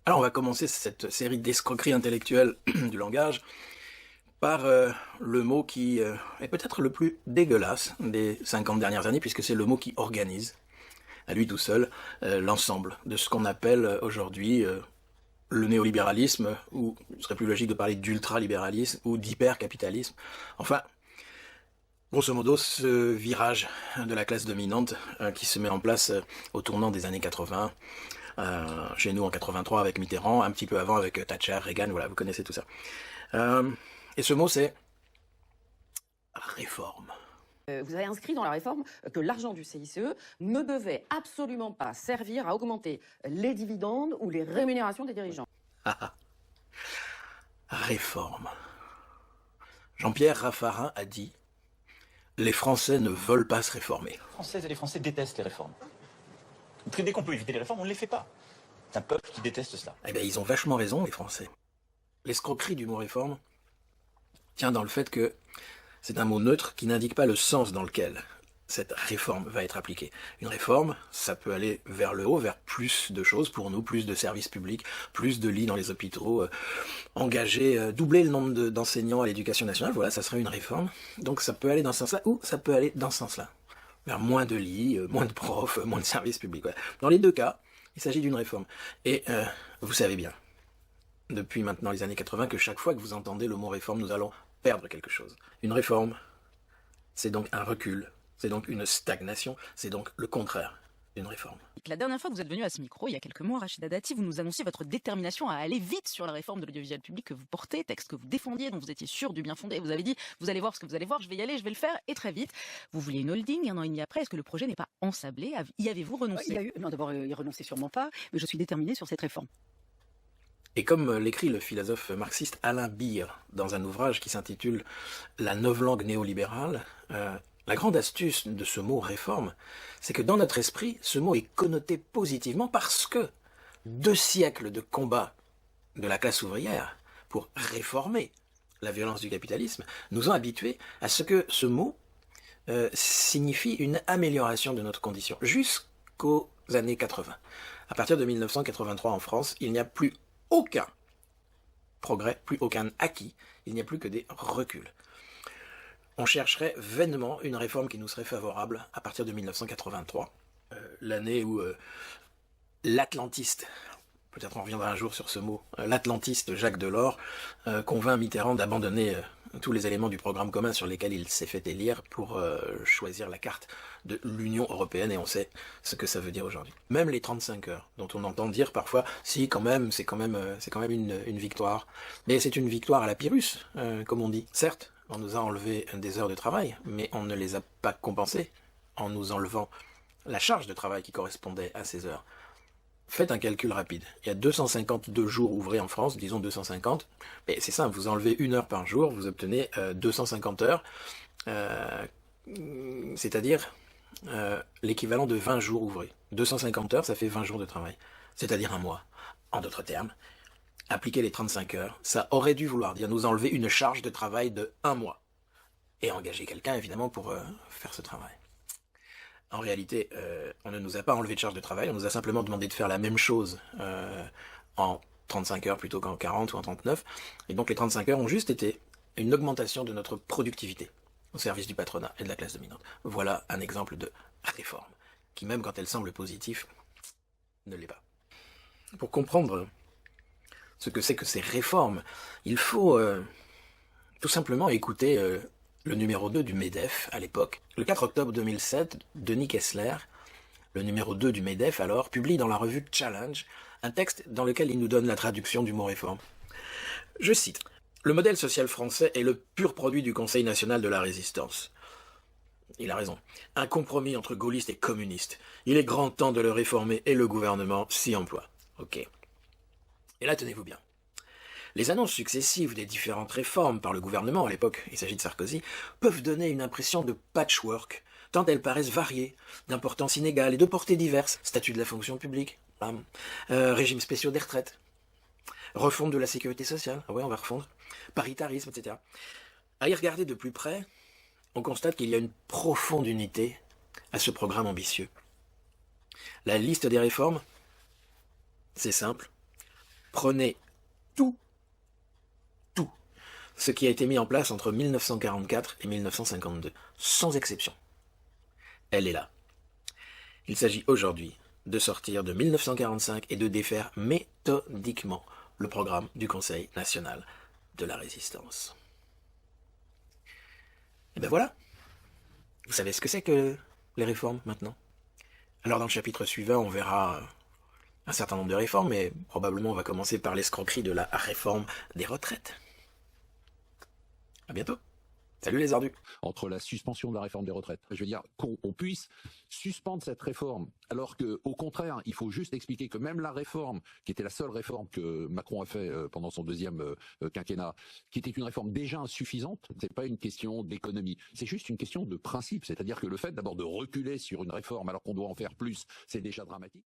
Alors on va commencer cette série d'escroqueries intellectuelles du langage par le mot qui est peut-être le plus dégueulasse des 50 dernières années, puisque c'est le mot qui organise, à lui tout seul, l'ensemble de ce qu'on appelle aujourd'hui le néolibéralisme, ou il serait plus logique de parler d'ultralibéralisme ou d'hypercapitalisme. Enfin, grosso modo, ce virage de la classe dominante qui se met en place au tournant des années 80, chez nous en 83 avec Mitterrand, un petit peu avant avec Thatcher, Reagan, voilà, vous connaissez tout ça. Et ce mot, c'est réforme. Vous avez inscrit dans la réforme que l'argent du CICE ne devait absolument pas servir à augmenter les dividendes ou les rémunérations des dirigeants. Réforme. Jean-Pierre Raffarin a dit « Les Français ne veulent pas se réformer ». Les Françaises et les Français détestent les réformes. Parce que dès qu'on peut éviter les réformes, on ne les fait pas. C'est un peuple qui déteste cela. Eh bien, ils ont vachement raison, les Français. L'escroquerie du mot réforme tient dans le fait que c'est un mot neutre qui n'indique pas le sens dans lequel cette réforme va être appliquée. Une réforme, ça peut aller vers le haut, vers plus de choses pour nous, plus de services publics, plus de lits dans les hôpitaux, doubler le nombre d'enseignants à l'éducation nationale, voilà, ça serait une réforme. Donc ça peut aller dans ce sens-là, ou ça peut aller dans ce sens-là. Vers moins de lits, moins de profs, moins de services publics. Voilà. Dans les deux cas, il s'agit d'une réforme. Et vous savez bien, depuis maintenant les années 80, que chaque fois que vous entendez le mot réforme, nous allons perdre quelque chose. Une réforme, c'est donc un recul, c'est donc une stagnation, c'est donc le contraire d'une réforme. La dernière fois que vous êtes venu à ce micro, il y a quelques mois, Rachida Dati, vous nous annonciez votre détermination à aller vite sur la réforme de l'audiovisuel public que vous portez, texte que vous défendiez, dont vous étiez sûr du bien fondé. Vous avez dit, vous allez voir ce que vous allez voir, je vais y aller, je vais le faire, et très vite. Vous vouliez une holding, un an et demi après, est-ce que le projet n'est pas ensablé? Y avez-vous renoncé? Non, d'abord, il renonçait sûrement pas, mais je suis déterminée sur cette réforme. Et comme l'écrit le philosophe marxiste Alain Beer dans un ouvrage qui s'intitule La novlangue néolibérale, la grande astuce de ce mot réforme, c'est que dans notre esprit, ce mot est connoté positivement parce que 2 siècles de combat de la classe ouvrière pour réformer la violence du capitalisme nous ont habitués à ce que ce mot signifie une amélioration de notre condition jusqu'aux années 80. À partir de 1983 en France, il n'y a plus aucun progrès, plus aucun acquis, il n'y a plus que des reculs. On chercherait vainement une réforme qui nous serait favorable à partir de 1983, l'année où l'atlantiste, peut-être on reviendra un jour sur ce mot, l'atlantiste Jacques Delors convainc Mitterrand d'abandonner tous les éléments du programme commun sur lesquels il s'est fait élire pour choisir la carte de l'Union européenne, et on sait ce que ça veut dire aujourd'hui. Même les 35 heures, dont on entend dire parfois, si quand même, c'est quand même une victoire. Mais c'est une victoire à la Pyrrhus, comme on dit. Certes, on nous a enlevé des heures de travail, mais on ne les a pas compensées en nous enlevant la charge de travail qui correspondait à ces heures. Faites un calcul rapide. Il y a 252 jours ouvrés en France, disons 250. Mais c'est simple, vous enlevez 1 heure par jour, vous obtenez 250 heures, c'est-à-dire l'équivalent de 20 jours ouvrés. 250 heures, ça fait 20 jours de travail, c'est-à-dire un mois. En d'autres termes, appliquer les 35 heures, ça aurait dû vouloir dire nous enlever une charge de travail de 1 mois. Et engager quelqu'un, évidemment, pour faire ce travail. En réalité, on ne nous a pas enlevé de charge de travail, on nous a simplement demandé de faire la même chose en 35 heures plutôt qu'en 40 ou en 39. Et donc les 35 heures ont juste été une augmentation de notre productivité au service du patronat et de la classe dominante. Voilà un exemple de réforme, qui même quand elle semble positive, ne l'est pas. Pour comprendre ce que c'est que ces réformes, il faut tout simplement écouter le numéro 2 du MEDEF à l'époque. Le 4 octobre 2007, Denis Kessler, le numéro 2 du MEDEF alors, publie dans la revue Challenge un texte dans lequel il nous donne la traduction du mot réforme. Je cite « Le modèle social français est le pur produit du Conseil national de la résistance. » Il a raison. Un compromis entre gaullistes et communistes. Il est grand temps de le réformer et le gouvernement s'y emploie. Ok. Et là, tenez-vous bien. Les annonces successives des différentes réformes par le gouvernement, à l'époque il s'agit de Sarkozy, peuvent donner une impression de patchwork, tant elles paraissent variées, d'importance inégale et de portée diverses. Statut de la fonction publique, régimes spéciaux des retraites, refonte de la sécurité sociale, ah ouais, on va refondre, paritarisme, etc. À y regarder de plus près, on constate qu'il y a une profonde unité à ce programme ambitieux. La liste des réformes, c'est simple. Prenez tout ce qui a été mis en place entre 1944 et 1952, sans exception. Elle est là. Il s'agit aujourd'hui de sortir de 1945 et de défaire méthodiquement le programme du Conseil national de la résistance. Et ben voilà. Vous savez ce que c'est que les réformes maintenant? Alors dans le chapitre suivant, on verra un certain nombre de réformes, mais probablement on va commencer par l'escroquerie de la réforme des retraites. À bientôt. Salut les ardus. Entre la suspension de la réforme des retraites, je veux dire qu'on puisse suspendre cette réforme, alors que au contraire, il faut juste expliquer que même la réforme, qui était la seule réforme que Macron a fait pendant son deuxième quinquennat, qui était une réforme déjà insuffisante, c'est pas une question d'économie, c'est juste une question de principe, c'est-à-dire que le fait d'abord de reculer sur une réforme alors qu'on doit en faire plus, c'est déjà dramatique.